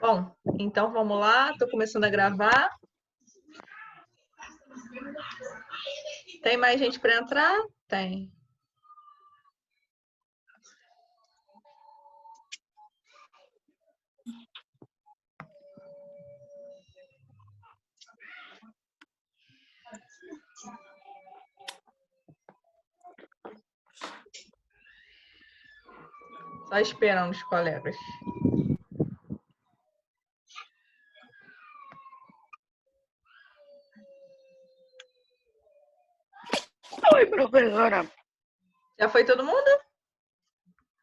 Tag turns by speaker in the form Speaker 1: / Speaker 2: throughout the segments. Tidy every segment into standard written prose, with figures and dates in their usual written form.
Speaker 1: Bom, então vamos lá, estou começando a gravar. Tem mais gente para entrar? Tem. Só esperando os colegas.
Speaker 2: Oi, professora.
Speaker 1: Já foi todo mundo?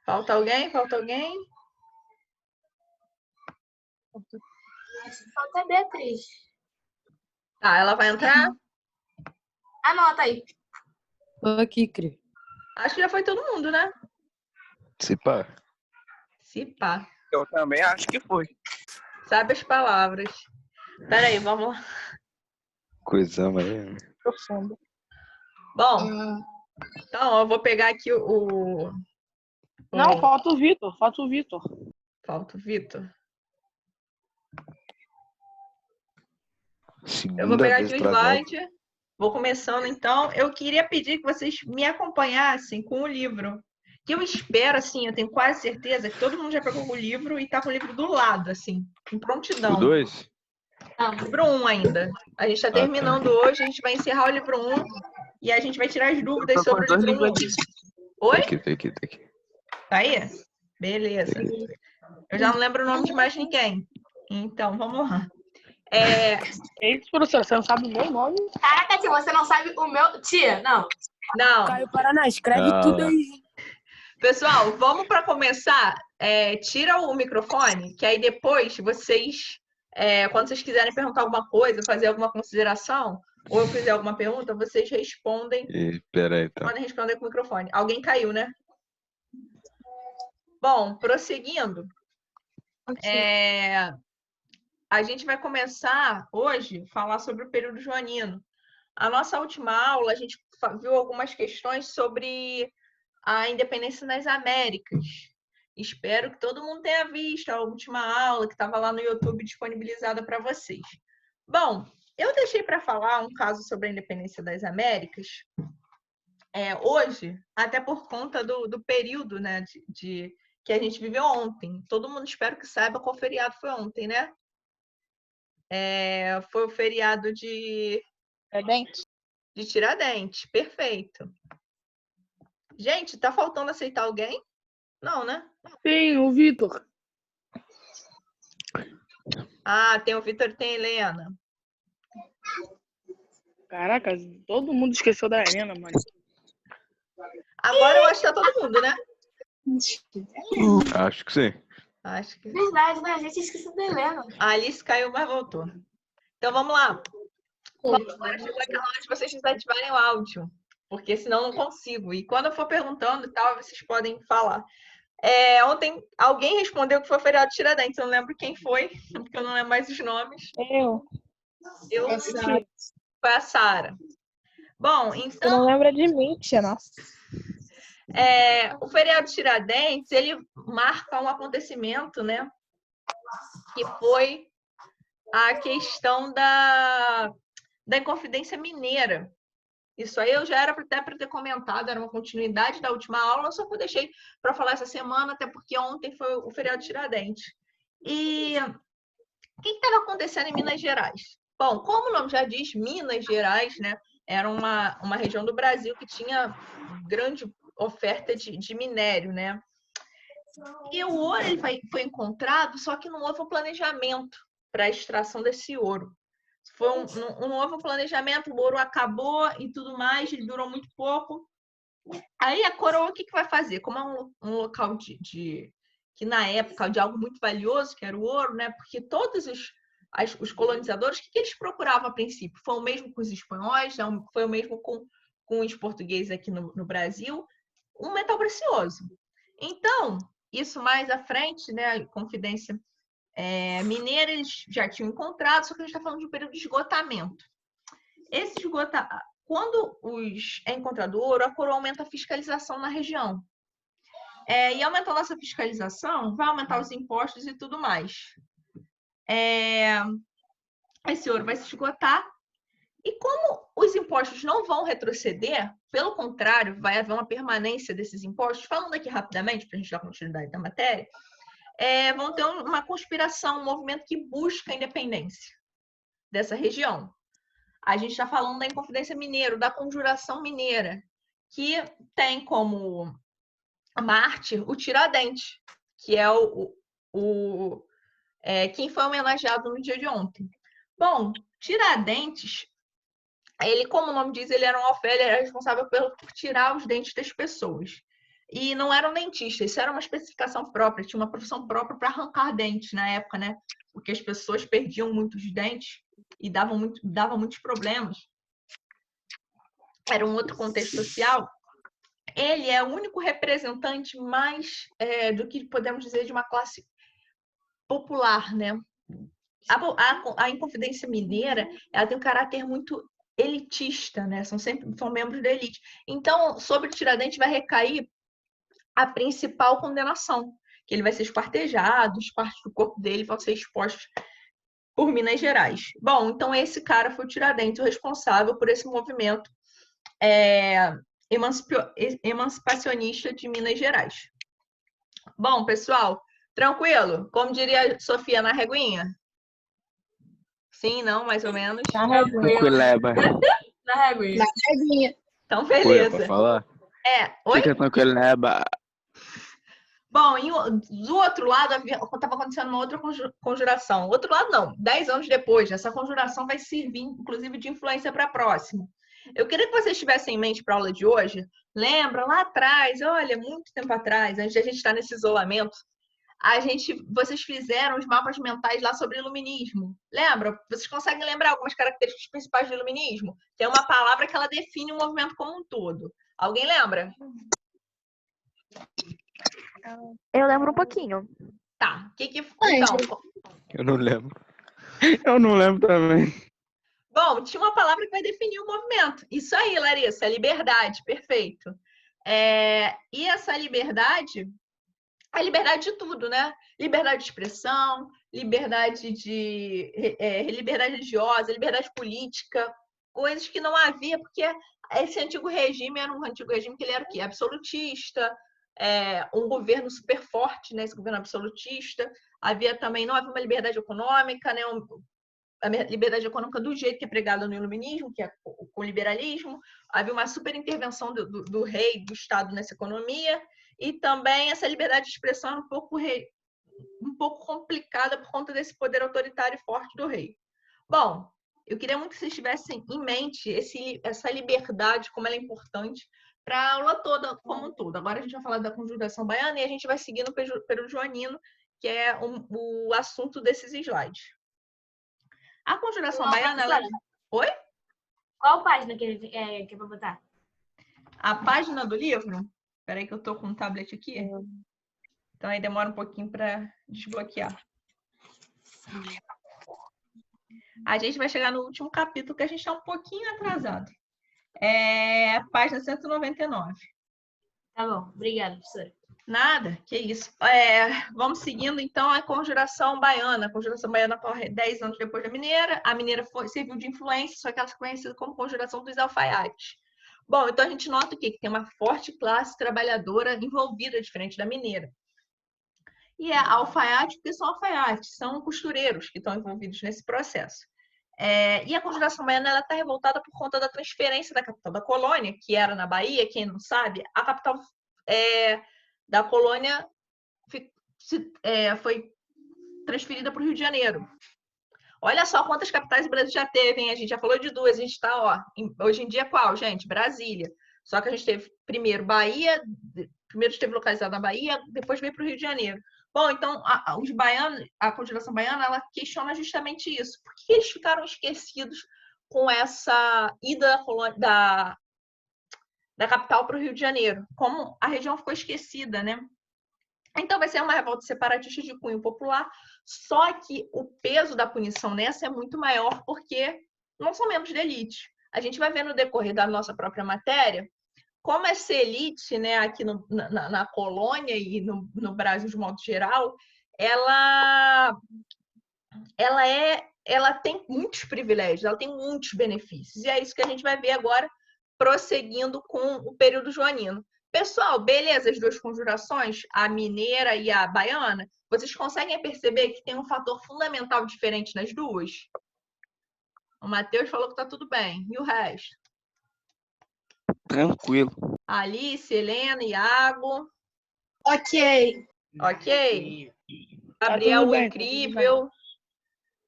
Speaker 1: Falta alguém? Falta alguém?
Speaker 3: Falta a Beatriz.
Speaker 1: Tá, ela vai entrar?
Speaker 3: Anota aí.
Speaker 4: Tô aqui, Cri.
Speaker 1: Acho que já foi todo mundo, né?
Speaker 5: Se pá.
Speaker 1: Se pá.
Speaker 2: Eu também acho que foi.
Speaker 1: Sabe as palavras. Peraí, vamos lá.
Speaker 5: Coisamos aí.
Speaker 2: Profundo.
Speaker 1: Bom, então eu vou pegar aqui
Speaker 2: Não, falta o Vitor. Falta o Vitor.
Speaker 1: Falta o Vitor.
Speaker 5: Segunda
Speaker 1: Eu vou pegar
Speaker 5: vez
Speaker 1: aqui o
Speaker 5: atrasado.
Speaker 1: slide. Vou começando, então. Eu queria pedir que vocês me acompanhassem com o livro. Que eu espero, assim, eu tenho quase certeza que todo mundo já pegou o livro e está com o livro do lado, assim, em prontidão.
Speaker 5: O 2?
Speaker 1: Livro 1 ainda. A gente está terminando hoje, a gente vai encerrar o livro 1 e a gente vai tirar as dúvidas sobre o livro 1. Oi?
Speaker 5: Tá aqui.
Speaker 1: Tá aí? Beleza. Eu já não lembro o nome de mais ninguém. Então, vamos lá.
Speaker 2: É isso, professora. Você não sabe o meu nome?
Speaker 3: Caraca, se você não sabe o meu... Tia, não.
Speaker 1: Não.
Speaker 4: Caio Paraná, escreve
Speaker 5: Não.
Speaker 4: tudo aí.
Speaker 1: Pessoal, vamos para começar. Tira o microfone, que aí depois vocês, quando vocês quiserem perguntar alguma coisa, fazer alguma consideração, ou eu fizer alguma pergunta, vocês respondem.
Speaker 5: Pera aí, então.
Speaker 1: Podem responder com o microfone. Alguém caiu, né? Bom, prosseguindo. A gente vai começar hoje a falar sobre o período joanino. A nossa última aula, a gente viu algumas questões sobre a independência das Américas. Espero que todo mundo tenha visto a última aula que estava lá no YouTube disponibilizada para vocês. Bom, eu deixei para falar um caso sobre a independência das Américas hoje, até por conta do período, né, que a gente viveu ontem. Todo mundo, espero que saiba qual feriado foi ontem, né? Foi o feriado de Tiradentes. Perfeito. Gente, tá faltando aceitar alguém? Não, né?
Speaker 2: Sim, o Vitor.
Speaker 1: Ah, tem o Vitor e tem a Helena.
Speaker 2: Caraca, todo mundo esqueceu da Helena, mano.
Speaker 1: Agora eu acho que tá todo mundo, né?
Speaker 5: Acho que sim.
Speaker 1: Acho que...
Speaker 3: Verdade, né? A gente esqueceu da Helena.
Speaker 1: A Alice caiu, mas voltou. Então vamos lá. Agora chegou aquela hora de vocês desativarem o áudio, porque senão eu não consigo. E quando eu for perguntando e tal, vocês podem falar. Ontem alguém respondeu que foi o feriado de Tiradentes. Eu não lembro quem foi, porque eu não lembro mais os nomes.
Speaker 2: Eu.
Speaker 1: Foi a Sara. Bom, então...
Speaker 6: Eu não lembro de mim, tia, nossa.
Speaker 1: O feriado de Tiradentes, ele marca um acontecimento, né? Que foi a questão da Inconfidência Mineira. Isso aí eu já era até para ter comentado, era uma continuidade da última aula, só que eu deixei para falar essa semana, até porque ontem foi o feriado de Tiradentes. E o que estava acontecendo em Minas Gerais? Bom, como o nome já diz, Minas Gerais, né, era uma região do Brasil que tinha grande oferta de minério, né? E o ouro ele foi encontrado, só que não houve um planejamento para a extração desse ouro. Foi um novo planejamento, o ouro acabou e tudo mais, ele durou muito pouco. Aí a coroa, o que vai fazer? Como é um local que na época de algo muito valioso, que era o ouro, né? Porque todos os colonizadores, o que eles procuravam a princípio? Foi o mesmo com os espanhóis, foi o mesmo com os portugueses aqui no Brasil, um metal precioso. Então, isso mais à frente, né? A Confidência Mineira, eles já tinham encontrado, só que a gente está falando de um período de esgotamento. Quando é encontrado ouro, a coroa aumenta a fiscalização na região. E aumentando essa fiscalização, vai aumentar os impostos e tudo mais. esse ouro vai se esgotar. E como os impostos não vão retroceder, pelo contrário, vai haver uma permanência desses impostos, falando aqui rapidamente, para a gente dar continuidade da matéria, vão ter uma conspiração, um movimento que busca a independência dessa região. A gente está falando da Inconfidência Mineira, da Conjuração Mineira, que tem como mártir o Tiradentes, que é quem foi homenageado no dia de ontem. Bom, Tiradentes, ele, como o nome diz, ele era um alferre, ele era responsável por tirar os dentes das pessoas. E não era um dentista, isso era uma especificação própria, tinha uma profissão própria para arrancar dentes na época, né? Porque as pessoas perdiam muitos dentes e dava muitos problemas. Era um outro contexto social. Ele é o único representante mais do que podemos dizer de uma classe popular, né? A Inconfidência Mineira, ela tem um caráter muito elitista, né? São membros da elite. Então, sobre Tiradentes vai recair a principal condenação, que ele vai ser esquartejado, as partes do corpo dele vão ser expostas por Minas Gerais. Bom, então esse cara foi o Tiradentes, o responsável por esse movimento emancipacionista de Minas Gerais. Bom, pessoal, tranquilo? Como diria a Sofia, na reguinha? Sim, não, mais ou menos?
Speaker 5: Tranquileba.
Speaker 3: Na reguinha.
Speaker 1: Então,
Speaker 5: Oi,
Speaker 1: beleza.
Speaker 5: pra falar?
Speaker 1: Oi?
Speaker 5: Fica tranquileba.
Speaker 1: Bom, do outro lado, estava acontecendo uma outra conjuração. Outro lado, não. 10 anos depois, essa conjuração vai servir, inclusive, de influência para a próxima. Eu queria que vocês tivessem em mente para a aula de hoje. Lembra, lá atrás, olha, muito tempo atrás, antes de a gente estar nesse isolamento, vocês fizeram os mapas mentais lá sobre iluminismo. Lembra? Vocês conseguem lembrar algumas características principais do iluminismo? Tem uma palavra que ela define o movimento como um todo. Alguém lembra?
Speaker 7: Eu lembro um pouquinho.
Speaker 1: Tá. Então,
Speaker 5: Eu não lembro. Eu não lembro também.
Speaker 1: bom, tinha uma palavra que vai definir o movimento. Isso aí, Larissa, liberdade, perfeito. E essa liberdade, a liberdade de tudo, né? Liberdade de expressão, liberdade religiosa, liberdade política, coisas que não havia, porque esse antigo regime era um antigo regime que ele era o quê? Absolutista, um governo super forte, né? Esse governo absolutista. Não havia uma liberdade econômica, né? A liberdade econômica do jeito que é pregada no iluminismo, que é com o liberalismo. Havia uma super intervenção do rei, do Estado nessa economia, e também essa liberdade de expressão é um pouco complicada por conta desse poder autoritário forte do rei. Bom, eu queria muito que vocês tivessem em mente essa liberdade, como ela é importante para a aula toda, como um todo. Agora a gente vai falar da conjugação baiana e a gente vai seguir no período joanino, que é o assunto desses slides. A conjuração baiana, Oi?
Speaker 3: Qual página que eu vou botar?
Speaker 1: A página do livro? Espera aí que eu estou com um tablet aqui. Então aí demora um pouquinho para desbloquear. A gente vai chegar no último capítulo, que a gente está um pouquinho atrasado. Página 199.
Speaker 3: Tá bom, obrigada, professora.
Speaker 1: Nada, que isso. Vamos seguindo, então, a conjuração baiana. A conjuração baiana ocorre 10 anos depois da mineira. A mineira serviu de influência, só que ela é conhecida como conjuração dos alfaiates. Bom, então a gente nota o quê? Que tem uma forte classe trabalhadora envolvida, diferente da mineira. E é alfaiate porque são alfaiates, são costureiros que estão envolvidos nesse processo. E a conjuração baiana está revoltada por conta da transferência da capital da colônia, que era na Bahia, quem não sabe, a capital da colônia foi transferida para o Rio de Janeiro. Olha só quantas capitais o Brasil já teve, hein? A gente já falou de duas, a gente está, hoje em dia qual, gente? Brasília. Só que a gente teve primeiro Bahia, primeiro esteve localizado na Bahia, depois veio para o Rio de Janeiro. Bom, então, os baianos, a conjuração baiana, ela questiona justamente isso. Por que eles ficaram esquecidos com essa ida da capital para o Rio de Janeiro? Como a região ficou esquecida, né? Então, vai ser uma revolta separatista de cunho popular, só que o peso da punição nessa é muito maior, porque não são membros da elite. A gente vai ver no decorrer da nossa própria matéria como essa elite, né, aqui na colônia e no Brasil de modo geral, ela ela tem muitos privilégios, ela tem muitos benefícios. E é isso que a gente vai ver agora, prosseguindo com o período joanino. Pessoal, beleza, as duas conjurações, a mineira e a baiana, vocês conseguem perceber que tem um fator fundamental diferente nas duas? O Matheus falou que tá tudo bem. E o resto?
Speaker 5: Tranquilo.
Speaker 1: Alice, Helena, Iago.
Speaker 6: Ok.
Speaker 1: Ok?
Speaker 2: Tá
Speaker 1: Gabriel,
Speaker 2: tudo
Speaker 1: o
Speaker 2: bem,
Speaker 1: incrível.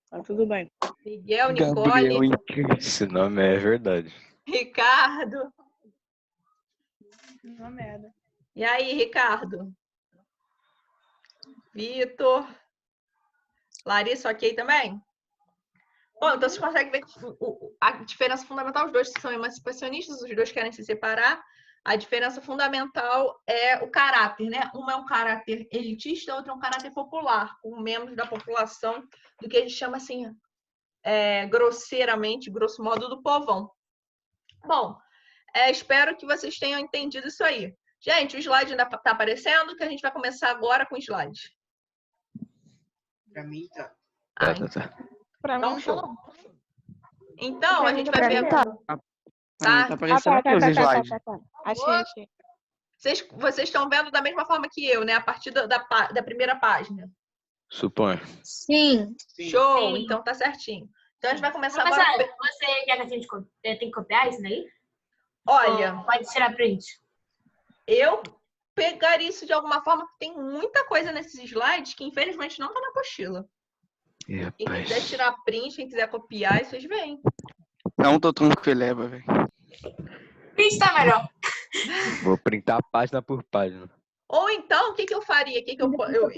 Speaker 2: Tá tudo bem.
Speaker 1: Miguel,
Speaker 5: Gabriel
Speaker 1: Nicole.
Speaker 5: incrível.
Speaker 8: Esse nome é verdade.
Speaker 1: Ricardo.
Speaker 6: Uma merda.
Speaker 1: E aí, Ricardo? Vitor. Larissa, ok também? Bom, então vocês conseguem ver que a diferença fundamental, os dois são emancipacionistas, os dois querem se separar. A diferença fundamental é o caráter, né? Um é um caráter elitista, outro é um caráter popular, com membros da população do que a gente chama assim, grosseiramente, grosso modo, do povão. Bom, espero que vocês tenham entendido isso aí. Gente, o slide ainda está aparecendo, que a gente vai começar agora com o slide.
Speaker 9: Pra mim, tá.
Speaker 8: Tá.
Speaker 6: Pra
Speaker 1: Então,
Speaker 6: mim,
Speaker 1: show. Então, a gente vai
Speaker 7: Pra
Speaker 1: ver.
Speaker 7: mim, tá.
Speaker 1: Tá?
Speaker 5: aparecendo aqui os slides.
Speaker 6: Achei.
Speaker 1: Vocês estão vendo da mesma forma que eu, né? A partir da primeira página.
Speaker 8: Suponho.
Speaker 6: Sim.
Speaker 1: Show!
Speaker 3: Sim.
Speaker 1: Então tá certinho. Então a gente vai começar
Speaker 3: Professora,
Speaker 1: agora.
Speaker 3: você quer que a gente tem que copiar isso daí?
Speaker 1: Olha,
Speaker 3: Ou pode tirar print.
Speaker 1: eu pegaria isso de alguma forma, porque tem muita coisa nesses slides que infelizmente não tá na apostila.
Speaker 8: Ih,
Speaker 1: Quem quiser
Speaker 8: rapaz.
Speaker 1: tirar print, quem quiser copiar, vocês veem.
Speaker 5: Não tô tranquilo, velho.
Speaker 3: Print tá melhor.
Speaker 8: Vou printar página por página.
Speaker 1: Ou então, o que eu faria? O que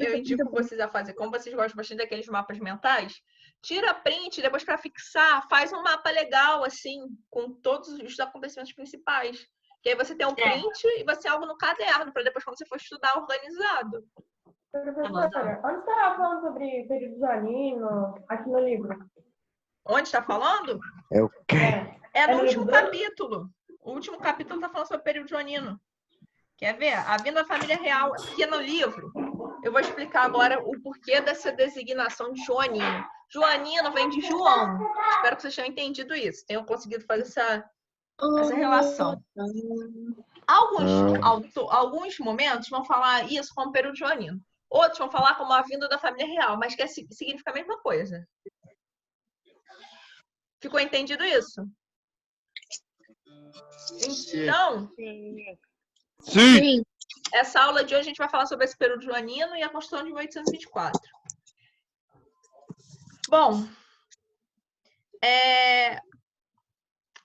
Speaker 1: eu indico vocês a fazer? Como vocês gostam bastante daqueles mapas mentais, tira print, depois para fixar, faz um mapa legal, assim, com todos os acontecimentos principais. Que aí você tem um print e você tem algo no caderno, para depois, quando você for estudar, organizado.
Speaker 10: Professora, onde estava falando sobre período joanino aqui no livro?
Speaker 1: Onde está falando?
Speaker 8: É o quê?
Speaker 1: É no
Speaker 10: no
Speaker 1: último
Speaker 10: livro?
Speaker 1: capítulo. O último capítulo está falando sobre o período joanino. Quer ver? A vinda da família real. Aqui no livro, eu vou explicar agora o porquê dessa designação de joanino. Joanino vem de João. Espero que vocês tenham entendido isso. Tenham conseguido fazer essa relação. Alguns momentos vão falar isso como período joanino. Outros vão falar como a vinda da família real, mas que significa a mesma coisa. Ficou entendido isso? Então,
Speaker 5: Sim!
Speaker 1: essa aula de hoje a gente vai falar sobre esse período joanino e a Constituição de 1824. Bom,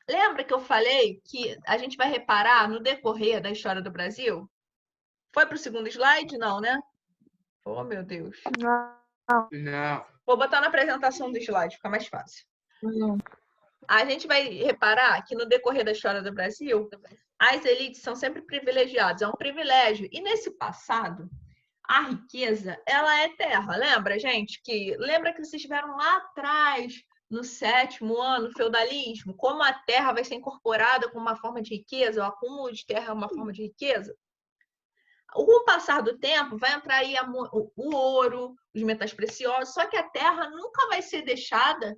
Speaker 1: lembra que eu falei que a gente vai reparar no decorrer da história do Brasil? Foi para o segundo slide? Não, né? Oh, meu Deus.
Speaker 9: Não.
Speaker 1: Vou botar na apresentação do slide, fica mais fácil. A gente vai reparar que no decorrer da história do Brasil, as elites são sempre privilegiadas, é um privilégio. E nesse passado, a riqueza, ela é terra. Lembra, gente? Lembra que vocês tiveram lá atrás, no 7º ano, feudalismo, como a terra vai ser incorporada como uma forma de riqueza, o acúmulo de terra é uma forma de riqueza? Com o passar do tempo, vai entrar aí o ouro, os metais preciosos, só que a terra nunca vai ser deixada,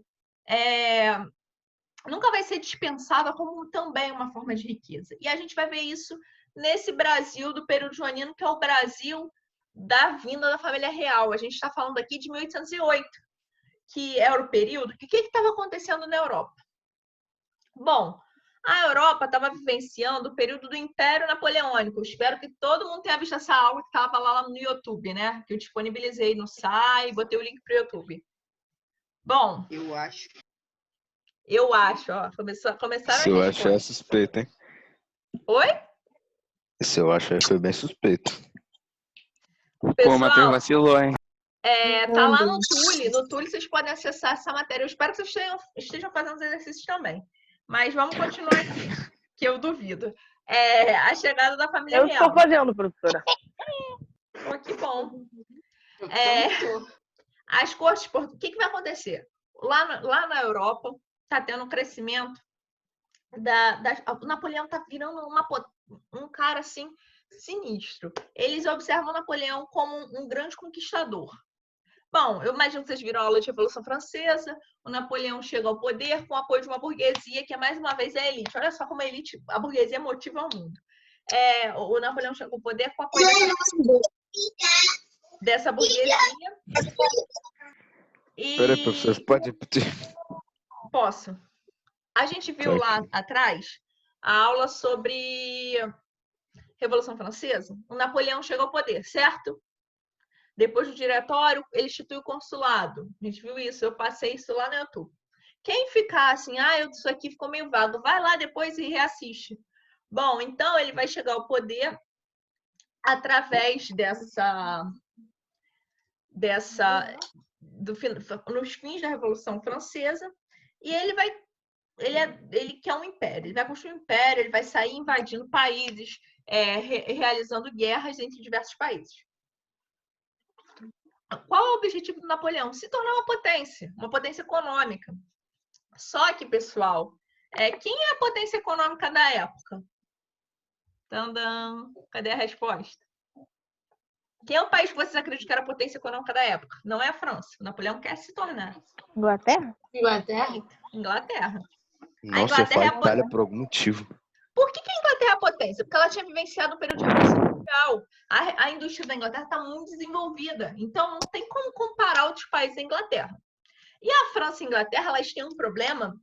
Speaker 1: nunca vai ser dispensada como também uma forma de riqueza. E a gente vai ver isso nesse Brasil do período joanino, que é o Brasil da vinda da família real. A gente está falando aqui de 1808, que era o período. E o que estava acontecendo na Europa? Bom, a Europa estava vivenciando o período do Império Napoleônico. Eu espero que todo mundo tenha visto essa aula que estava lá no YouTube, né? Que eu disponibilizei no site, botei o link para o YouTube. Bom, eu acho, ó. Começaram
Speaker 8: Se eu acho é suspeito, hein?
Speaker 1: Oi?
Speaker 8: Se eu acho foi bem suspeito.
Speaker 5: Pô, o Matheus vacilou, hein?
Speaker 1: Tá lá no Tule. No Tule vocês podem acessar essa matéria. Eu espero que vocês estejam fazendo os exercícios também. Mas vamos continuar aqui, que eu duvido. A chegada da família real.
Speaker 2: Eu estou fazendo, professora.
Speaker 1: Pô, que bom. As cortes... O que vai acontecer? Lá na Europa, está tendo um crescimento o Napoleão está virando um cara assim sinistro. Eles observam Napoleão como um grande conquistador. Bom, eu imagino que vocês viram a aula de Revolução Francesa. O Napoleão chega ao poder com o apoio de uma burguesia que, mais uma vez, é a elite. Olha só como a burguesia motiva o mundo. O Napoleão chega ao poder com o apoio dessa burguesia.
Speaker 8: Peraí, professor, você pode repetir?
Speaker 1: Posso. A gente viu lá atrás a aula sobre Revolução Francesa. O Napoleão chega ao poder, certo? Depois do diretório, ele institui o consulado. A gente viu isso, eu passei isso lá no YouTube. Quem ficar assim, isso aqui ficou meio vago, vai lá depois e reassiste. Bom, então ele vai chegar ao poder através nos fins da Revolução Francesa, e ele quer um império. Ele vai construir um império, ele vai sair invadindo países, realizando guerras entre diversos países. Qual é o objetivo do Napoleão? Se tornar uma potência econômica. Só que, pessoal, quem é a potência econômica da época? Tandam. Cadê a resposta? Quem é o país que vocês acreditam que era a potência econômica da época? Não é a França. O Napoleão quer se tornar.
Speaker 7: Inglaterra?
Speaker 1: Inglaterra.
Speaker 8: Nossa, eu falo Itália por algum motivo.
Speaker 1: Por que a Inglaterra é a potência? Porque ela tinha vivenciado um período de revolução industrial. A indústria da Inglaterra está muito desenvolvida. Então, não tem como comparar outros países da Inglaterra. E a França e a Inglaterra, elas têm um problema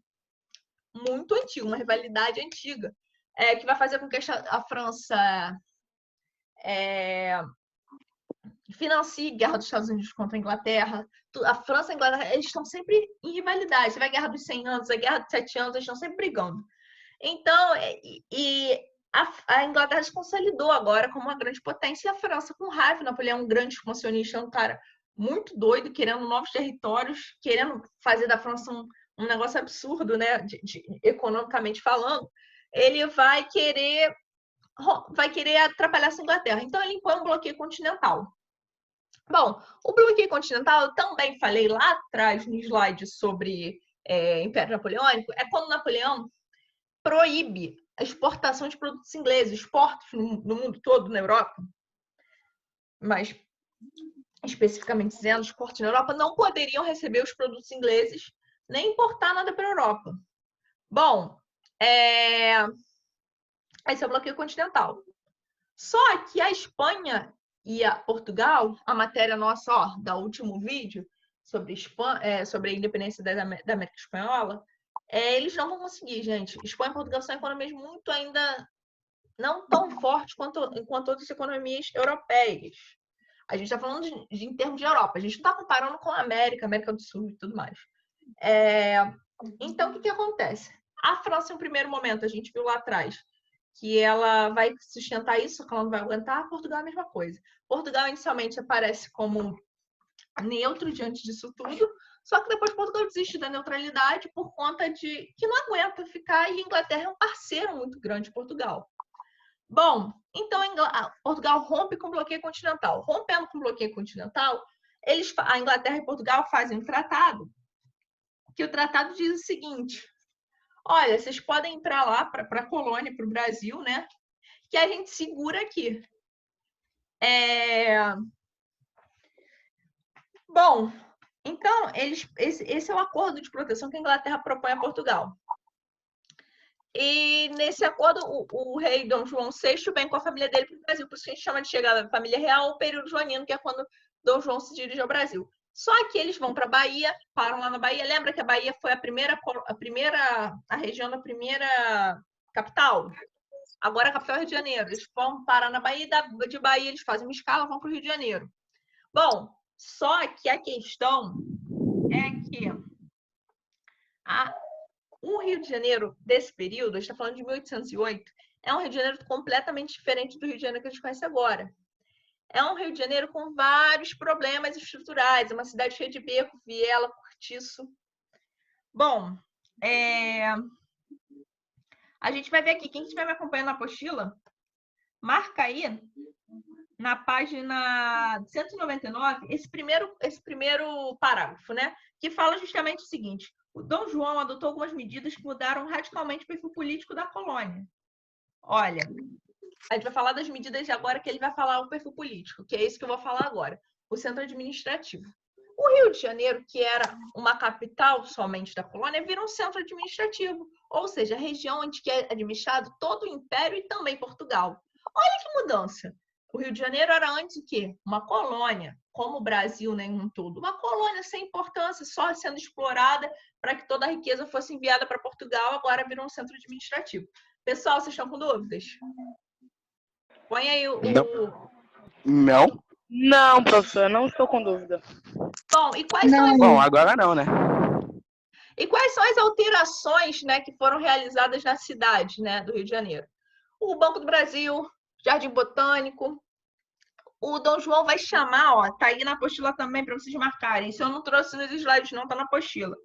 Speaker 1: muito antigo, uma rivalidade antiga, que vai fazer com que a França financie a guerra dos Estados Unidos contra a Inglaterra. A França e a Inglaterra, eles estão sempre em rivalidade. Você vai a guerra dos 100 anos, a guerra dos 7 anos, eles estão sempre brigando. Então, a Inglaterra se consolidou agora como uma grande potência, e a França, com raiva, Napoleão, um grande expansionista, um cara muito doido, querendo novos territórios, querendo fazer da França um negócio absurdo, né, economicamente falando, ele vai querer atrapalhar essa Inglaterra. Então, ele impõe um bloqueio continental. Bom, o bloqueio continental, eu também falei lá atrás no slide sobre Império Napoleônico, é quando Napoleão proíbe a exportação de produtos ingleses, exportos no mundo todo, na Europa, mas especificamente dizendo, os exportos na Europa não poderiam receber os produtos ingleses, nem importar nada para a Europa. Bom, esse é o bloqueio continental. Só que a Espanha e a Portugal, a matéria nossa, da último vídeo sobre a independência da América Espanhola, eles não vão conseguir, gente. Espanha e Portugal são economias muito ainda não tão fortes quanto outras economias europeias. A gente está falando em termos de Europa. A gente não está comparando com a América do Sul e tudo mais. Então, o que acontece? A França, em um primeiro momento, a gente viu lá atrás, que ela vai sustentar isso, que ela não vai aguentar. Portugal é a mesma coisa. Portugal, inicialmente, aparece como neutro diante disso tudo, só que depois Portugal desiste da neutralidade por conta de que não aguenta ficar, e a Inglaterra é um parceiro muito grande de Portugal. Bom, então Portugal rompe com o bloqueio continental. Rompendo com o bloqueio continental, a Inglaterra e Portugal fazem um tratado, que o tratado diz o seguinte: olha, vocês podem ir para lá, para a colônia, para o Brasil, né? Que a gente segura aqui. Bom, então, esse é o acordo de proteção que a Inglaterra propõe a Portugal. E nesse acordo, o rei Dom João VI vem com a família dele para o Brasil. Por isso que a gente chama de chegada da família real o período joanino, que é quando Dom João se dirige ao Brasil. Só que eles vão para a Bahia, param lá na Bahia. Lembra que a Bahia foi a região da primeira capital? Agora a capital é Rio de Janeiro. Eles vão parar na Bahia, e de Bahia eles fazem uma escala, vão para o Rio de Janeiro. Bom, só que a questão é que o Rio de Janeiro desse período, a gente está falando de 1808, é um Rio de Janeiro completamente diferente do Rio de Janeiro que a gente conhece agora. É um Rio de Janeiro com vários problemas estruturais, é uma cidade cheia de beco, viela, cortiço. Bom, a gente vai ver aqui, quem estiver me acompanhando na apostila, marca aí na página 199 esse primeiro parágrafo, né? Que fala justamente o seguinte: o Dom João adotou algumas medidas que mudaram radicalmente o perfil político da colônia. Olha, a gente vai falar das medidas agora, que ele vai falar o perfil político, que é isso que eu vou falar agora, o centro administrativo. O Rio de Janeiro, que era uma capital somente da colônia, vira um centro administrativo, ou seja, a região onde é administrado todo o Império e também Portugal. Olha que mudança! O Rio de Janeiro era antes o quê? Uma colônia, como o Brasil, né, em um todo. Uma colônia sem importância, só sendo explorada para que toda a riqueza fosse enviada para Portugal, agora virou um centro administrativo. Pessoal, vocês estão com dúvidas? Põe aí o...
Speaker 5: Não.
Speaker 2: Não, professor, não estou com dúvida.
Speaker 1: Bom, e quais são as...
Speaker 5: Bom, agora não, né?
Speaker 1: E quais são as alterações, né, que foram realizadas na cidade, né, do Rio de Janeiro? O Banco do Brasil, Jardim Botânico. O Dom João vai chamar, ó, tá aí na apostila também para vocês marcarem. Se eu não trouxe nos slides, não, tá na apostila.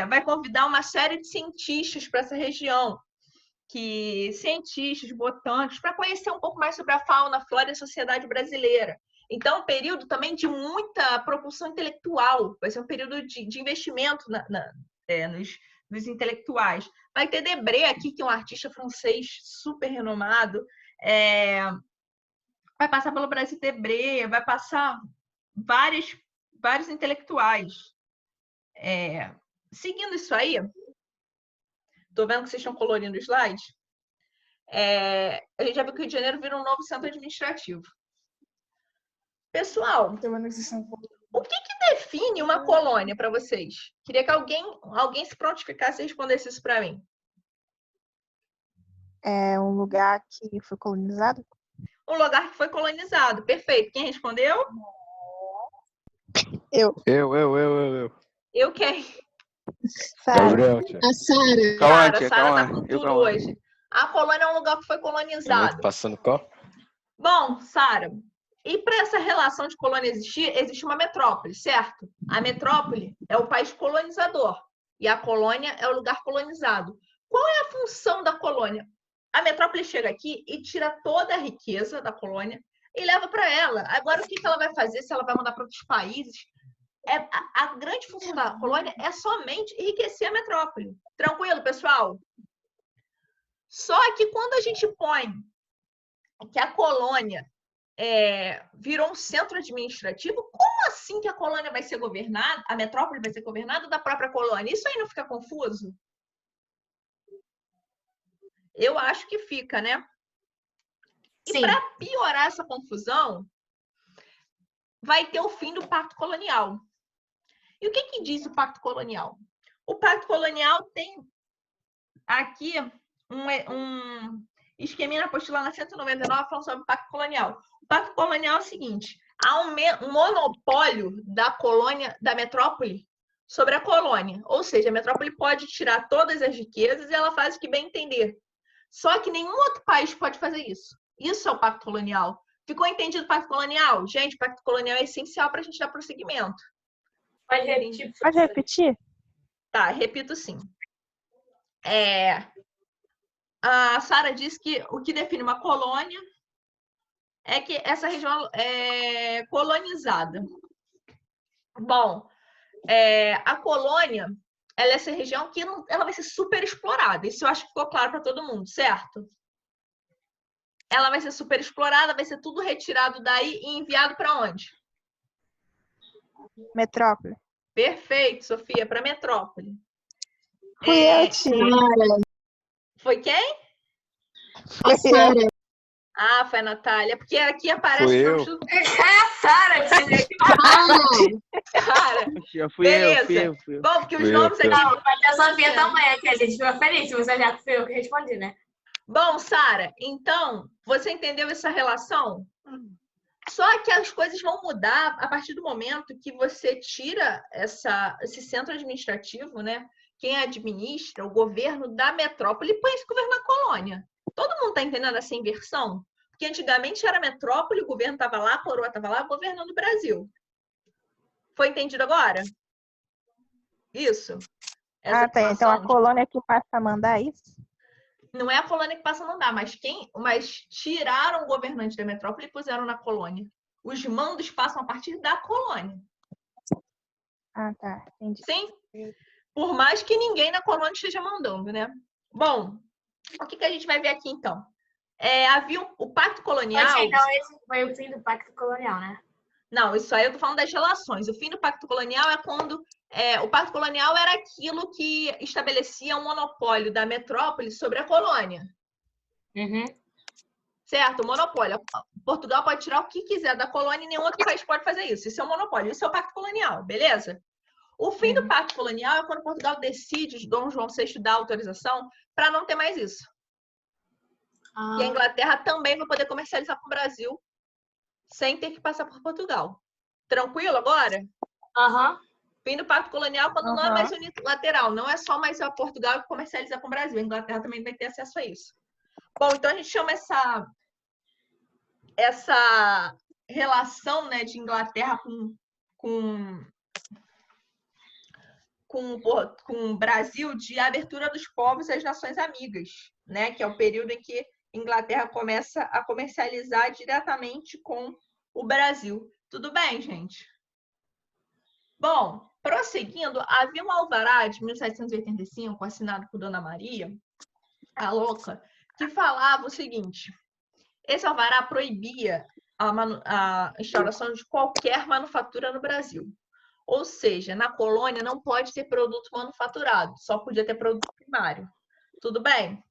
Speaker 1: Vai convidar uma série de cientistas para essa região, cientistas, botânicos, para conhecer um pouco mais sobre a fauna, a flora e a sociedade brasileira. Então, um período também de muita propulsão intelectual, vai ser um período de investimento nos intelectuais. Vai ter Debré aqui, que é um artista francês super renomado, vai passar pelo Brasil Debré, vai passar vários intelectuais. Seguindo isso aí, estou vendo que vocês estão colorindo o slide, a gente já viu que o Rio de Janeiro vira um novo centro administrativo. Pessoal, o que define uma colônia para vocês? Queria que alguém se prontificasse e respondesse isso para mim.
Speaker 7: É um lugar que foi colonizado?
Speaker 1: Um lugar que foi colonizado. Perfeito. Quem respondeu?
Speaker 7: Eu.
Speaker 1: Eu quem?
Speaker 8: Gabriel,
Speaker 6: A Sara.
Speaker 1: Cara, a Sara tá com tudo hoje. A colônia é um lugar que foi colonizado.
Speaker 8: Passando qual?
Speaker 1: Bom, Sara, e para essa relação de colônia existir, existe uma metrópole, certo? A metrópole é o país colonizador e a colônia é o lugar colonizado. Qual é a função da colônia? A metrópole chega aqui e tira toda a riqueza da colônia e leva para ela. Agora, o que ela vai fazer? Se ela vai mandar para outros países? A grande função da colônia é somente enriquecer a metrópole. Tranquilo, pessoal? Só que quando a gente põe que a colônia virou um centro administrativo, como assim que a colônia vai ser governada, a metrópole vai ser governada da própria colônia? Isso aí não fica confuso? Eu acho que fica, né? E para piorar essa confusão, vai ter o fim do Pacto Colonial. E o que diz o Pacto Colonial? O Pacto Colonial tem aqui um esqueminha na apostila na 199 falando sobre o Pacto Colonial. O Pacto Colonial é o seguinte: há um monopólio da colônia, da metrópole, sobre a colônia. Ou seja, a metrópole pode tirar todas as riquezas e ela faz o que bem entender. Só que nenhum outro país pode fazer isso. Isso é o Pacto Colonial. Ficou entendido o Pacto Colonial? Gente, o Pacto Colonial é essencial para a gente dar prosseguimento.
Speaker 7: Pode repetir?
Speaker 1: Tá, repito sim. A Sara disse que o que define uma colônia é que essa região é colonizada. Bom, a colônia, ela é essa região que ela vai ser super explorada. Isso eu acho que ficou claro para todo mundo, certo? Ela vai ser super explorada, vai ser tudo retirado daí e enviado para onde?
Speaker 7: Metrópole.
Speaker 1: Perfeito, Sofia, para metrópole.
Speaker 7: Fui eu, tia.
Speaker 1: Foi quem?
Speaker 6: A Sara.
Speaker 1: Ah, foi a Natália. Porque aqui aparece...
Speaker 8: Fui eu.
Speaker 3: É a Sara, tia.
Speaker 1: Cara,
Speaker 5: Fui
Speaker 1: beleza.
Speaker 5: eu.
Speaker 1: Bom, porque os
Speaker 8: Fui
Speaker 1: nomes
Speaker 8: eu.
Speaker 1: aqui...
Speaker 3: Mas a Sofia também aqui, a gente ficou feliz, se você já foi eu que respondi, né?
Speaker 1: Bom, Sara, então, você entendeu essa relação? Só que as coisas vão mudar a partir do momento que você tira esse centro administrativo, né? Quem administra, o governo da metrópole, põe esse governo na colônia. Todo mundo está entendendo essa inversão? Porque antigamente era metrópole, o governo estava lá, a coroa estava lá, governando o Brasil. Foi entendido agora? Isso. Essa
Speaker 7: Tá. Então
Speaker 1: situação
Speaker 7: a colônia que passa a mandar isso?
Speaker 1: não é a colônia que passa a mandar, mas tiraram o governante da metrópole e puseram na colônia. Os mandos passam a partir da colônia.
Speaker 7: Ah, tá. Entendi.
Speaker 1: Sim? Por mais que ninguém na colônia esteja mandando, né? Bom, o que a gente vai ver aqui, então? Havia o Pacto Colonial...
Speaker 3: Então esse foi o fim do Pacto Colonial, né?
Speaker 1: Não, isso aí eu tô falando das relações. O fim do Pacto Colonial é quando... o Pacto Colonial era aquilo que estabelecia um monopólio da metrópole sobre a colônia.
Speaker 3: Uhum.
Speaker 1: Certo? O monopólio. Portugal pode tirar o que quiser da colônia e nenhum outro país pode fazer isso. Isso é um monopólio. Isso é o Pacto Colonial, beleza? O fim do Pacto Colonial é quando Portugal decide, Dom João VI dá autorização para não ter mais isso. E a Inglaterra também vai poder comercializar com o Brasil sem ter que passar por Portugal. Tranquilo agora?
Speaker 3: Aham.
Speaker 1: Fim do Pacto Colonial quando não é mais unilateral. Não é só mais a Portugal que comercializa com o Brasil. A Inglaterra também vai ter acesso a isso. Bom, então a gente chama essa relação, né, de Inglaterra com o Brasil de abertura dos povos às nações amigas, né, que é o período em que Inglaterra começa a comercializar diretamente com o Brasil. Tudo bem, gente? Bom, prosseguindo, havia um alvará de 1785, assinado por Dona Maria, a louca, que falava o seguinte: esse alvará proibia a instauração de qualquer manufatura no Brasil. Ou seja, na colônia não pode ter produto manufaturado, só podia ter produto primário. Tudo bem?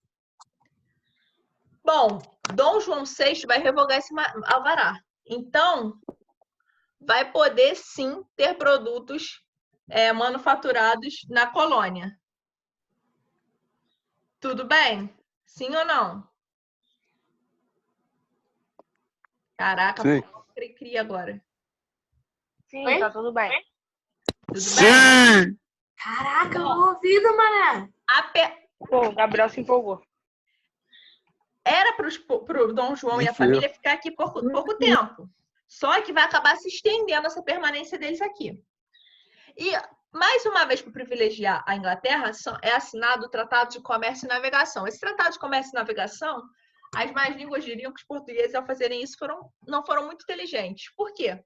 Speaker 1: Bom, Dom João VI vai revogar esse alvará. Então, vai poder sim ter produtos manufaturados na colônia. Tudo bem? Sim ou não? Caraca, cri agora.
Speaker 2: Sim, tá tudo bem.
Speaker 1: Tudo bem?
Speaker 3: Caraca, no ouvido, mané.
Speaker 2: Pô, o Gabriel se empolgou.
Speaker 1: Era pro Dom João e a família ficar aqui por pouco tempo. Só que vai acabar se estendendo essa permanência deles aqui. E, mais uma vez, para privilegiar a Inglaterra, é assinado o Tratado de Comércio e Navegação. Esse Tratado de Comércio e Navegação, as más línguas diriam que os portugueses, ao fazerem isso, não foram muito inteligentes. Por quê?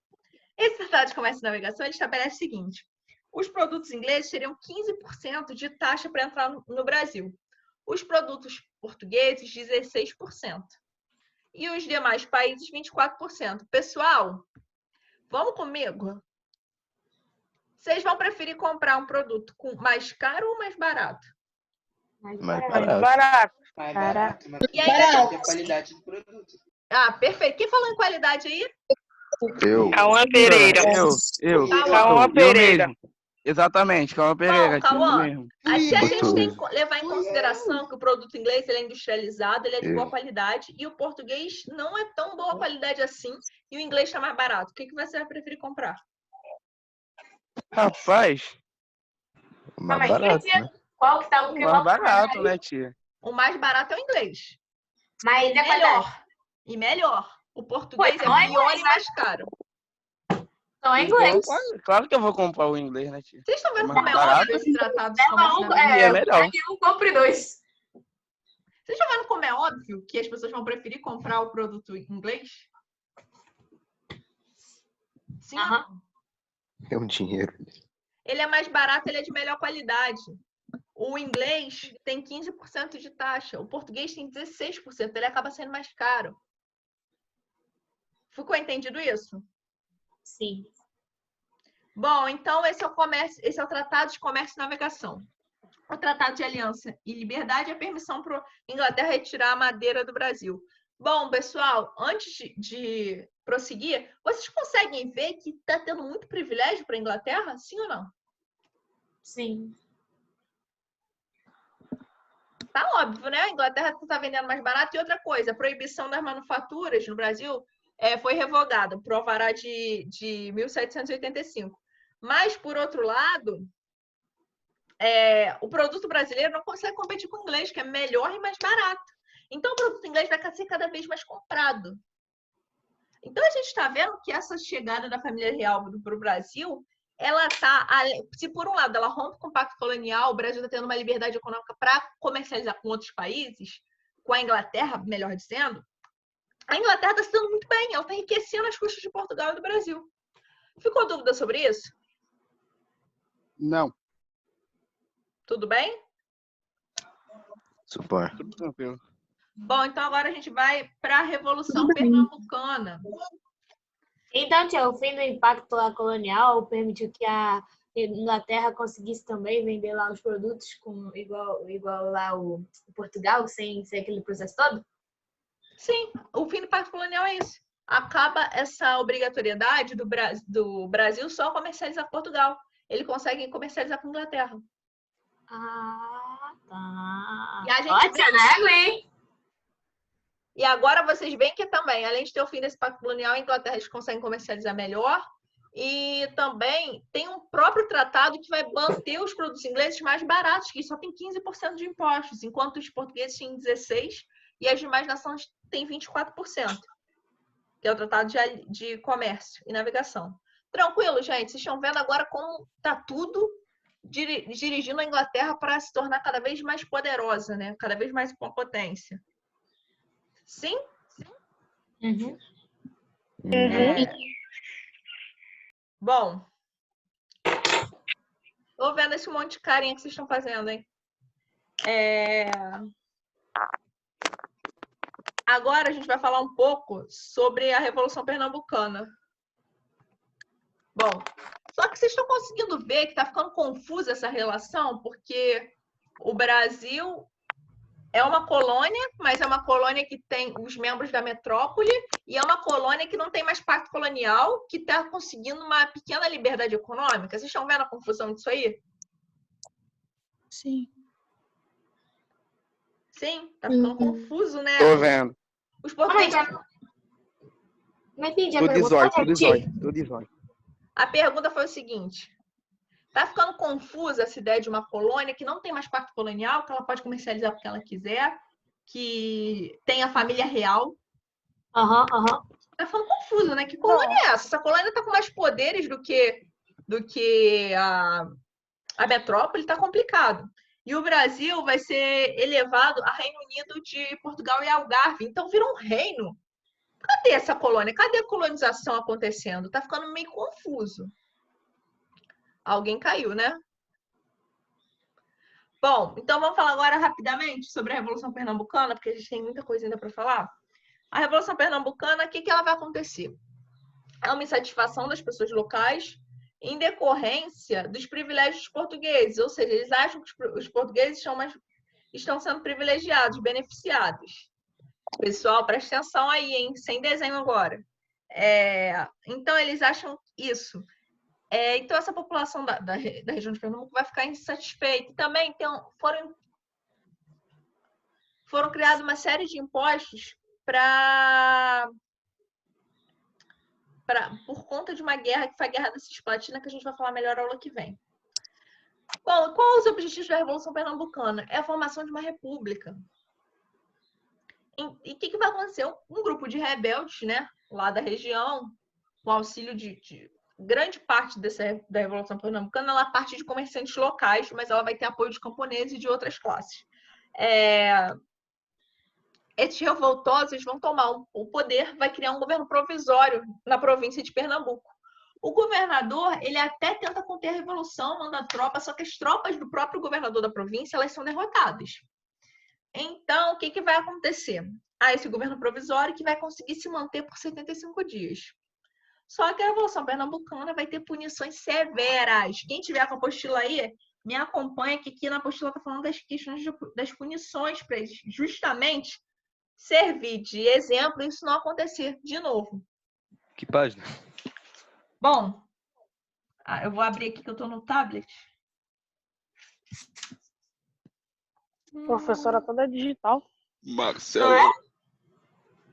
Speaker 1: Esse Tratado de Comércio e Navegação ele estabelece o seguinte: os produtos ingleses teriam 15% de taxa para entrar no Brasil. Os produtos portugueses, 16%. E os demais países, 24%. Pessoal, vamos comigo? Vocês vão preferir comprar um produto mais caro ou mais barato?
Speaker 8: Mais
Speaker 2: Barato.
Speaker 9: Mais barato, mas
Speaker 1: E ainda
Speaker 9: tem a qualidade do produto.
Speaker 1: Ah, perfeito. Quem falou em qualidade aí?
Speaker 8: Eu.
Speaker 2: Cauã Pereira.
Speaker 5: Eu.
Speaker 2: Cauã Pereira.
Speaker 5: Mesmo. Exatamente, Cauã Pereira.
Speaker 1: Bom, Cauã,
Speaker 5: mesmo.
Speaker 1: aqui a gente tem que levar em consideração que o produto inglês ele é industrializado, ele é de boa qualidade, e o português não é tão boa qualidade assim, e o inglês está mais barato. O que você vai preferir comprar?
Speaker 5: Rapaz,
Speaker 8: Mais barato, né?
Speaker 3: Qual que tá o que
Speaker 5: mais barato, né, tia?
Speaker 1: O mais barato é o inglês.
Speaker 3: Mas
Speaker 1: E melhor. E melhor. O português
Speaker 3: Então é
Speaker 1: pior
Speaker 3: inglês,
Speaker 1: e mais caro.
Speaker 3: Então é inglês.
Speaker 5: Claro que eu vou comprar o inglês, né, tia?
Speaker 1: Vocês estão vendo
Speaker 5: Mais
Speaker 1: como é
Speaker 5: barato.
Speaker 1: óbvio esse tratado de
Speaker 3: Leva
Speaker 1: comércio
Speaker 3: um,
Speaker 1: navegação?
Speaker 5: é melhor.
Speaker 3: pegue um, compre dois.
Speaker 1: Vocês estão vendo como é óbvio que as pessoas vão preferir comprar o produto inglês? Sim ou não?
Speaker 8: É um dinheiro.
Speaker 1: Ele é mais barato, ele é de melhor qualidade. O inglês tem 15% de taxa, o português tem 16%, ele acaba sendo mais caro. Ficou entendido isso?
Speaker 3: Sim.
Speaker 1: Bom, então esse é o Tratado de Comércio e Navegação. O Tratado de Aliança e Liberdade é a permissão para a Inglaterra retirar a madeira do Brasil. Bom, pessoal, antes de prosseguir, vocês conseguem ver que está tendo muito privilégio para a Inglaterra? Sim ou não?
Speaker 3: Sim.
Speaker 1: Tá óbvio, né? A Inglaterra está vendendo mais barato. E outra coisa, a proibição das manufaturas no Brasil foi revogada por alvará de 1785. Mas, por outro lado, o produto brasileiro não consegue competir com o inglês, que é melhor e mais barato. Então, o produto inglês vai ser cada vez mais comprado. Então, a gente está vendo que essa chegada da família real para o Brasil, ela está, se por um lado ela rompe com o Pacto Colonial, o Brasil está tendo uma liberdade econômica para comercializar com outros países, com a Inglaterra, melhor dizendo, a Inglaterra está se dando muito bem, ela está enriquecendo as custas de Portugal e do Brasil. Ficou dúvida sobre isso?
Speaker 5: Não.
Speaker 1: Tudo bem?
Speaker 8: Super.
Speaker 5: Tudo tranquilo.
Speaker 1: Bom, então agora a gente vai para a Revolução Pernambucana.
Speaker 3: Então, tia, o fim do impacto lá colonial permitiu que a Inglaterra conseguisse também vender lá os produtos igual lá o Portugal, sem ser aquele processo todo?
Speaker 1: Sim, o fim do Pacto Colonial é isso. Acaba essa obrigatoriedade do Brasil só comercializar com Portugal. Ele consegue comercializar com a Inglaterra.
Speaker 3: Ah, tá.
Speaker 1: E a gente
Speaker 3: Pode ser nego, hein?
Speaker 1: E agora vocês veem que também, além de ter o fim desse Pacto Colonial, a Inglaterra eles conseguem comercializar melhor. E também tem um próprio tratado que vai manter os produtos ingleses mais baratos, que só tem 15% de impostos, enquanto os portugueses têm 16% e as demais nações têm 24%, que é o Tratado de Comércio e Navegação. Tranquilo, gente? Vocês estão vendo agora como está tudo dirigindo a Inglaterra para se tornar cada vez mais poderosa, né? Cada vez mais uma potência. Sim?
Speaker 3: Uhum.
Speaker 1: Bom, tô vendo esse monte de carinha que vocês estão fazendo, hein? Agora a gente vai falar um pouco sobre a Revolução Pernambucana. Bom, só que vocês estão conseguindo ver que tá ficando confusa essa relação, porque o Brasil é uma colônia, mas é uma colônia que tem os membros da metrópole e é uma colônia que não tem mais pacto colonial, que está conseguindo uma pequena liberdade econômica. Vocês estão vendo a confusão disso aí?
Speaker 4: Sim.
Speaker 1: Sim, tá ficando confuso, né?
Speaker 5: Tô vendo.
Speaker 1: Os portugueses...
Speaker 3: Não entendi a
Speaker 5: Tudo
Speaker 3: pergunta.
Speaker 5: desordem,
Speaker 3: Pode
Speaker 5: tudo
Speaker 3: repetir?
Speaker 5: desordem, tudo desordem.
Speaker 1: A pergunta foi o seguinte: tá ficando confusa essa ideia de uma colônia que não tem mais pacto colonial, que ela pode comercializar o que ela quiser, que tem a família real.
Speaker 3: Aham.
Speaker 1: Tá ficando confuso, né? Que colônia é essa? Essa colônia tá com mais poderes do que a metrópole, tá complicado. E o Brasil vai ser elevado a Reino Unido de Portugal e Algarve. Então vira um reino. Cadê essa colônia? Cadê a colonização acontecendo? Tá ficando meio confuso. Alguém caiu, né? Bom, então vamos falar agora rapidamente sobre a Revolução Pernambucana, porque a gente tem muita coisa ainda para falar. A Revolução Pernambucana, o que ela vai acontecer? É uma insatisfação das pessoas locais em decorrência dos privilégios dos portugueses, ou seja, eles acham que os portugueses estão sendo privilegiados, beneficiados. Pessoal, presta atenção aí, hein? Sem desenho agora. Então, eles acham isso. Então, essa população da região de Pernambuco vai ficar insatisfeita. Também foram criados uma série de impostos por conta de uma guerra, que foi a Guerra da Cisplatina, que a gente vai falar melhor aula que vem. Bom, qual os objetivos da Revolução Pernambucana? É a formação de uma república. E o que vai acontecer? Um grupo de rebeldes, né, lá da região, com auxílio de grande parte da Revolução Pernambucana, ela parte de comerciantes locais, mas ela vai ter apoio de camponeses e de outras classes. Esses revoltosos vão tomar o poder, vai criar um governo provisório na província de Pernambuco. O governador, ele até tenta conter a revolução, manda tropas, só que as tropas do próprio governador da província, elas são derrotadas. Então, o que vai acontecer? Esse governo provisório que vai conseguir se manter por 75 dias. Só que a Revolução Pernambucana vai ter punições severas. Quem tiver com a apostila aí, me acompanha, que aqui na apostila está falando das questões das punições, para eles justamente servir de exemplo e isso não acontecer de novo.
Speaker 8: Que página?
Speaker 1: Bom, eu vou abrir aqui que eu estou no tablet.
Speaker 2: Professora toda digital.
Speaker 8: Marcelo.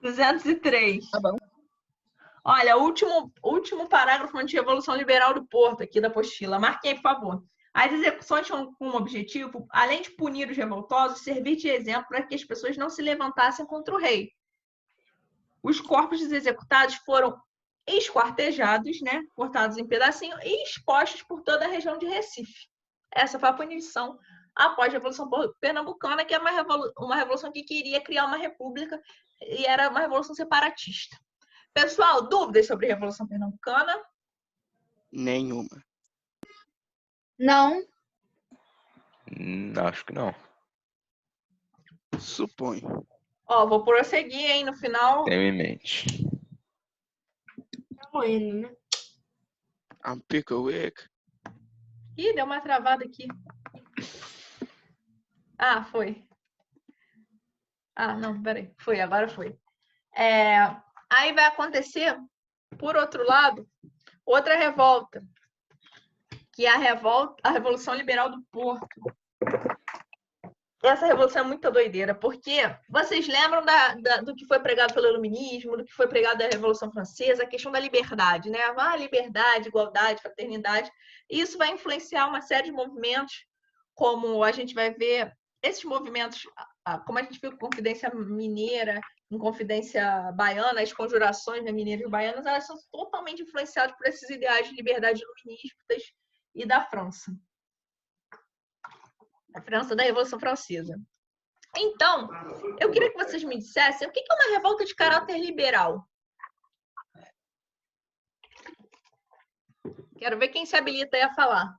Speaker 1: 203.
Speaker 4: Tá bom.
Speaker 1: Olha, o último parágrafo de Revolução Liberal do Porto, aqui da apostila. Marquei, por favor. As execuções tinham como objetivo, além de punir os revoltosos, servir de exemplo para que as pessoas não se levantassem contra o rei. Os corpos dos executados foram esquartejados, né, cortados em pedacinhos e expostos por toda a região de Recife. Essa foi a punição após a Revolução Pernambucana, que é uma revolução que queria criar uma república e era uma revolução separatista. Pessoal, dúvidas sobre a Revolução Pernambucana?
Speaker 5: Nenhuma.
Speaker 3: Não.
Speaker 8: Acho que não.
Speaker 5: Suponho.
Speaker 1: Vou prosseguir, hein, no final.
Speaker 8: Tenho em mente.
Speaker 3: moendo, né?
Speaker 5: I'm Picklewick.
Speaker 1: Ih, deu uma travada aqui. Ah, foi. Ah, não, peraí. Foi, agora foi. Aí vai acontecer, por outro lado, outra revolta, que é a Revolução Liberal do Porto. Essa revolução é muito doideira, porque vocês lembram do que foi pregado pelo Iluminismo, do que foi pregado da Revolução Francesa, a questão da liberdade, né? Liberdade, igualdade, fraternidade. E isso vai influenciar uma série de movimentos, como a gente vai ver esses movimentos, como a gente viu com Confidência Mineira, em Confidência Baiana, as conjurações, né, mineiras e baianas, elas são totalmente influenciadas por esses ideais de liberdade iluministas e da França. A França da Revolução Francesa. Então, eu queria que vocês me dissessem o que é uma revolta de caráter liberal. Quero ver quem se habilita aí a falar.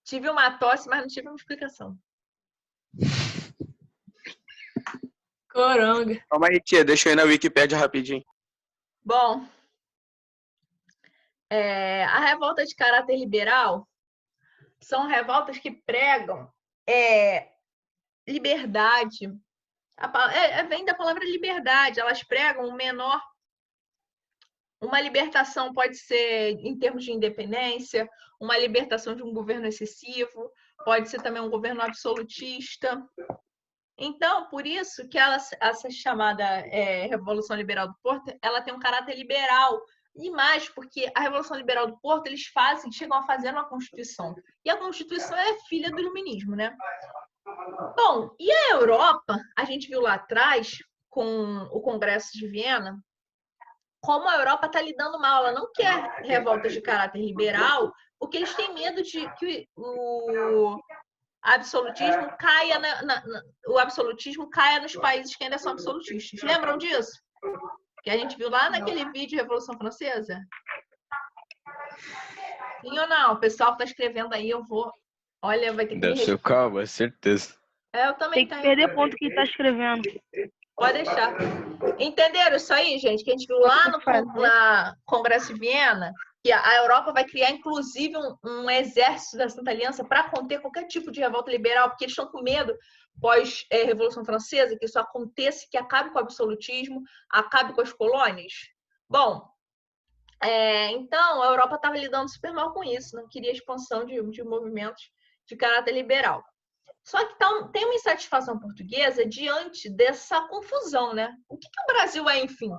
Speaker 1: Tive uma tosse, mas não tive uma explicação.
Speaker 3: Coronga.
Speaker 5: Calma aí, tia. Deixa eu ir na Wikipédia rapidinho.
Speaker 1: Bom, a revolta de caráter liberal são revoltas que pregam liberdade. Vem da palavra liberdade. Elas pregam uma libertação, pode ser em termos de independência, uma libertação de um governo excessivo, pode ser também um governo absolutista. Então, por isso que essa chamada Revolução Liberal do Porto, ela tem um caráter liberal, e mais porque a Revolução Liberal do Porto, eles chegam a fazer uma Constituição. E a Constituição é filha do Iluminismo, né? Bom, e a Europa, a gente viu lá atrás, com o Congresso de Viena, como a Europa está lidando mal, ela não quer revoltas de caráter liberal, porque eles têm medo de que o absolutismo caia nos países que ainda são absolutistas. Lembram disso? Que a gente viu lá naquele vídeo Revolução Francesa? Sim ou não? O pessoal que está escrevendo aí, eu vou... Olha, vai ter que...
Speaker 8: Deve ser o Calvo, é certeza.
Speaker 1: Eu também
Speaker 2: Tem que perder ponto quem tá escrevendo.
Speaker 1: Pode deixar. Entenderam isso aí, gente? Que a gente viu lá no Congresso de Viena, que a Europa vai criar, inclusive, um exército da Santa Aliança para conter qualquer tipo de revolta liberal, porque eles estão com medo, pós-Revolução Francesa, que isso aconteça, que acabe com o absolutismo, acabe com as colônias. Bom, então, a Europa estava lidando super mal com isso, não queria expansão de movimentos de caráter liberal. Só que tem uma insatisfação portuguesa diante dessa confusão, né? O que o Brasil é, enfim?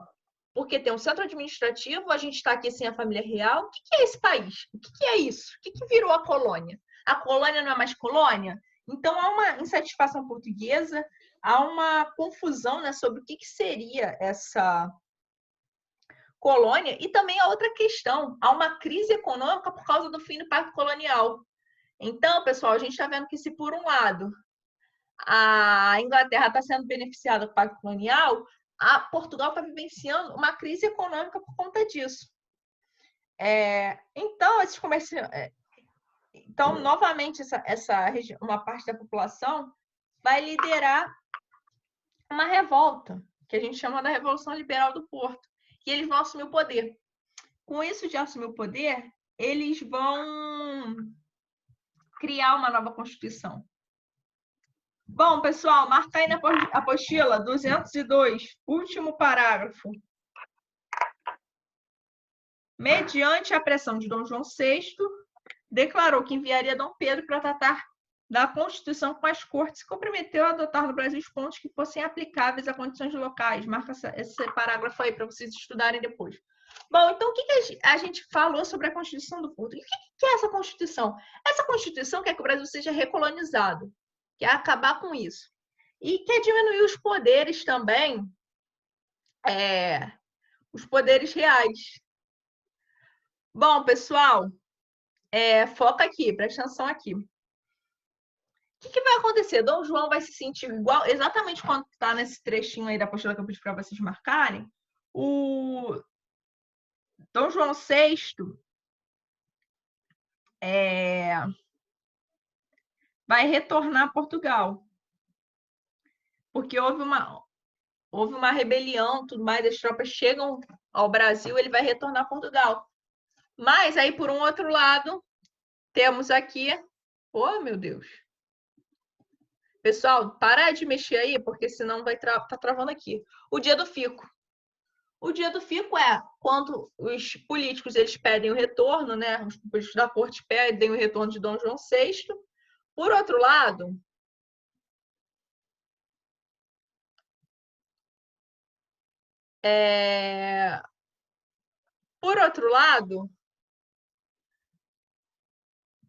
Speaker 1: Porque tem um centro administrativo, a gente está aqui sem a família real. O que é esse país? O que é isso? O que virou a colônia? A colônia não é mais colônia? Então, há uma insatisfação portuguesa, há uma confusão, né, sobre o que seria essa colônia. E também há outra questão, há uma crise econômica por causa do fim do Pacto Colonial. Então, pessoal, a gente está vendo que se, por um lado, a Inglaterra está sendo beneficiada do Pacto Colonial, a Portugal está vivenciando uma crise econômica por conta disso. Então, esses comerciantes... Então, novamente, uma parte da população vai liderar uma revolta, que a gente chama da Revolução Liberal do Porto, e eles vão assumir o poder. Com isso de assumir o poder, eles vão criar uma nova Constituição. Bom, pessoal, marca aí na apostila 202, último parágrafo. Mediante a pressão de Dom João VI, declarou que enviaria Dom Pedro para tratar da Constituição com as cortes e comprometeu a adotar no Brasil os pontos que fossem aplicáveis a condições locais. Marca esse parágrafo aí para vocês estudarem depois. Bom, então o que a gente falou sobre a Constituição do Porto? O que é essa Constituição? Essa Constituição quer que o Brasil seja recolonizado, quer acabar com isso. E quer diminuir os poderes também, os poderes reais. Bom, pessoal, foca aqui, presta atenção aqui. O que vai acontecer? Dom João vai se sentir igual, exatamente quando está nesse trechinho aí da apostila que eu pedi para vocês marcarem. O Dom João VI vai retornar a Portugal. porque houve uma rebelião, tudo mais, as tropas chegam ao Brasil, ele vai retornar a Portugal. Mas aí, por um outro lado, temos aqui... Oh, meu Deus! Pessoal, para de mexer aí, porque senão vai tá travando aqui. O dia do fico. O dia do fico é quando os políticos eles pedem o retorno, né? Os políticos da corte pedem o retorno de Dom João VI. Por outro lado,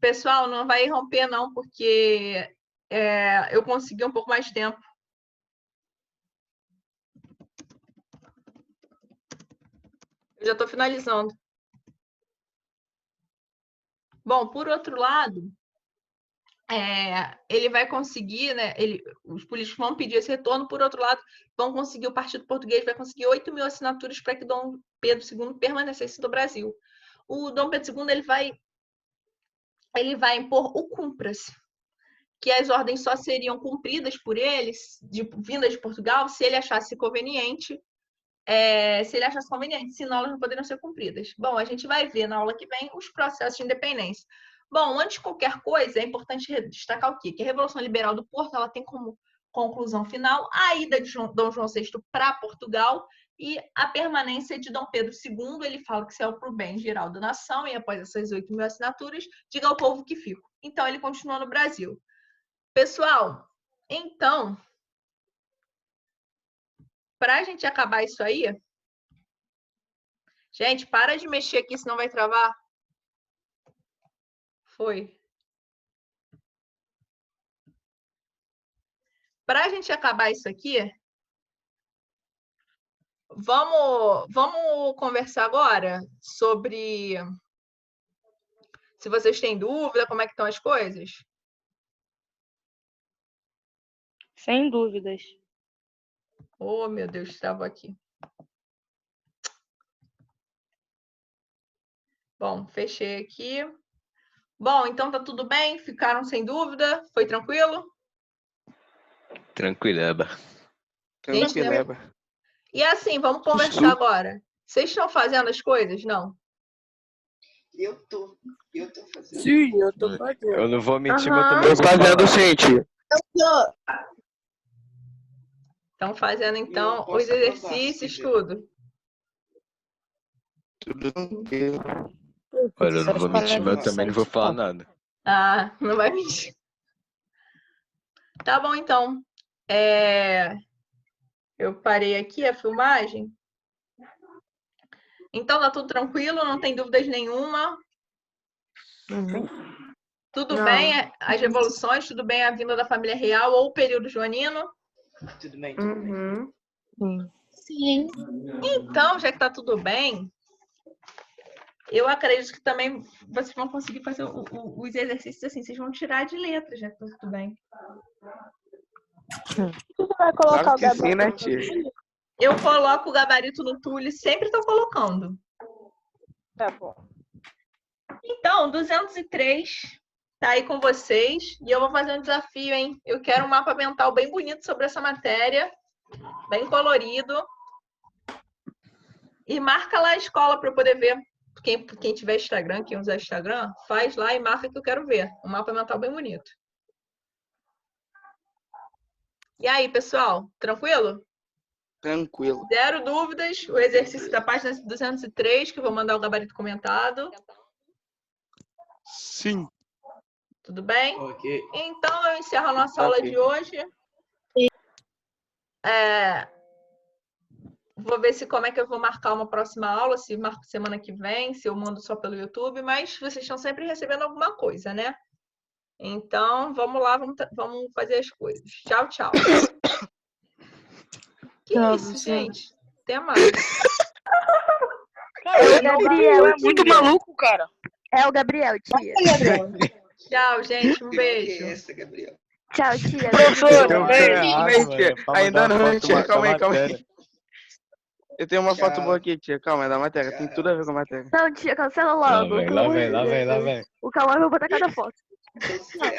Speaker 1: pessoal, não vai romper não, porque eu consegui um pouco mais de tempo. Eu já estou finalizando. Bom, por outro lado, ele vai conseguir, né? Os políticos vão pedir esse retorno, por outro lado, vão conseguir, o Partido Português vai conseguir 8.000 assinaturas para que Dom Pedro II permanecesse no Brasil. O Dom Pedro II ele vai impor o cumpra-se, que as ordens só seriam cumpridas por eles, vindas de Portugal, se ele achasse conveniente. Senão elas não poderiam ser cumpridas. Bom, a gente vai ver na aula que vem os processos de independência. Bom, antes de qualquer coisa, é importante destacar o quê? Que a Revolução Liberal do Porto ela tem como conclusão final a ida de Dom João VI para Portugal e a permanência de Dom Pedro II. Ele fala que isso é para o bem geral da nação e após essas 8.000 assinaturas, diga ao povo que fico. Então, ele continua no Brasil. Pessoal, então... Para a gente acabar isso aí... Gente, para de mexer aqui, senão vai travar. Foi. Para a gente acabar isso aqui... Vamos conversar agora sobre... Se vocês têm dúvida, como é que estão as coisas?
Speaker 2: Sem dúvidas.
Speaker 1: Oh, meu Deus, travou aqui. Bom, fechei aqui. Bom, então tá tudo bem? Ficaram sem dúvida? Foi tranquilo?
Speaker 8: Tranquileba.
Speaker 5: Tranquileba.
Speaker 1: E assim, vamos conversar agora. Vocês estão fazendo as coisas? Não?
Speaker 9: Eu tô fazendo.
Speaker 4: Sim, eu tô fazendo.
Speaker 8: Eu não vou mentir, mas eu também
Speaker 5: Eu
Speaker 8: vou falar.
Speaker 5: fazendo, gente.
Speaker 1: Estão fazendo, então,
Speaker 9: Eu posso
Speaker 1: os exercícios,
Speaker 9: aprovar,
Speaker 1: tudo.
Speaker 5: Tudo tranquilo.
Speaker 8: Olha, eu não vou mentir, mas eu também não vou falar nada.
Speaker 1: Ah, não vai mentir. Tá bom, então. Eu parei aqui a filmagem. Então, tá tudo tranquilo, não tem dúvidas nenhuma. Tudo bem as revoluções, tudo bem a vinda da família real ou o período joanino?
Speaker 9: Tudo bem, tudo bem.
Speaker 3: Sim.
Speaker 1: Então, já que tá tudo bem, eu acredito que também vocês vão conseguir fazer os exercícios assim, vocês vão tirar de letra, já que tá tudo bem.
Speaker 7: Você vai colocar
Speaker 5: Claro
Speaker 7: o
Speaker 5: que sim, né,
Speaker 7: gabarito?
Speaker 5: tia?
Speaker 1: Eu coloco o gabarito no Tule, sempre estou colocando.
Speaker 7: Tá bom.
Speaker 1: Então, 203 tá aí com vocês. E eu vou fazer um desafio, hein? Eu quero um mapa mental bem bonito sobre essa matéria. Bem colorido. E marca lá a escola para eu poder ver. Quem tiver Instagram, quem usar Instagram, faz lá e marca que eu quero ver. Um mapa mental bem bonito. E aí, pessoal? Tranquilo?
Speaker 5: Tranquilo.
Speaker 1: Zero dúvidas. O exercício da página 203, que eu vou mandar o gabarito comentado.
Speaker 5: Sim.
Speaker 1: Tudo bem?
Speaker 9: Ok.
Speaker 1: Então, eu encerro a nossa aula de hoje. Vou ver como é que eu vou marcar uma próxima aula, se marco semana que vem, se eu mando só pelo YouTube, mas vocês estão sempre recebendo alguma coisa, né? Então, vamos lá, vamos fazer as coisas. Tchau, tchau. Que isso, gente? Até mais.
Speaker 2: Cara, o Gabriel é muito maluco, cara.
Speaker 7: É o Gabriel, tia.
Speaker 1: Tchau, gente. Um
Speaker 9: Que é
Speaker 1: beijo.
Speaker 9: essa, Gabriel?
Speaker 7: Tchau, tia.
Speaker 2: Professor,
Speaker 5: Então,
Speaker 2: beijo.
Speaker 5: ainda não, tia. Calma aí, calma
Speaker 8: matéria.
Speaker 5: aí. Eu tenho uma foto
Speaker 9: Tchau.
Speaker 5: boa aqui, tia. Calma, é da matéria. Tem tudo a ver com a matéria.
Speaker 7: Não, tia, cancela
Speaker 8: Lá
Speaker 7: logo.
Speaker 8: vem, lá vem, lá vem, lá vem.
Speaker 7: O Cauã vai botar cada foto.
Speaker 9: Cancela.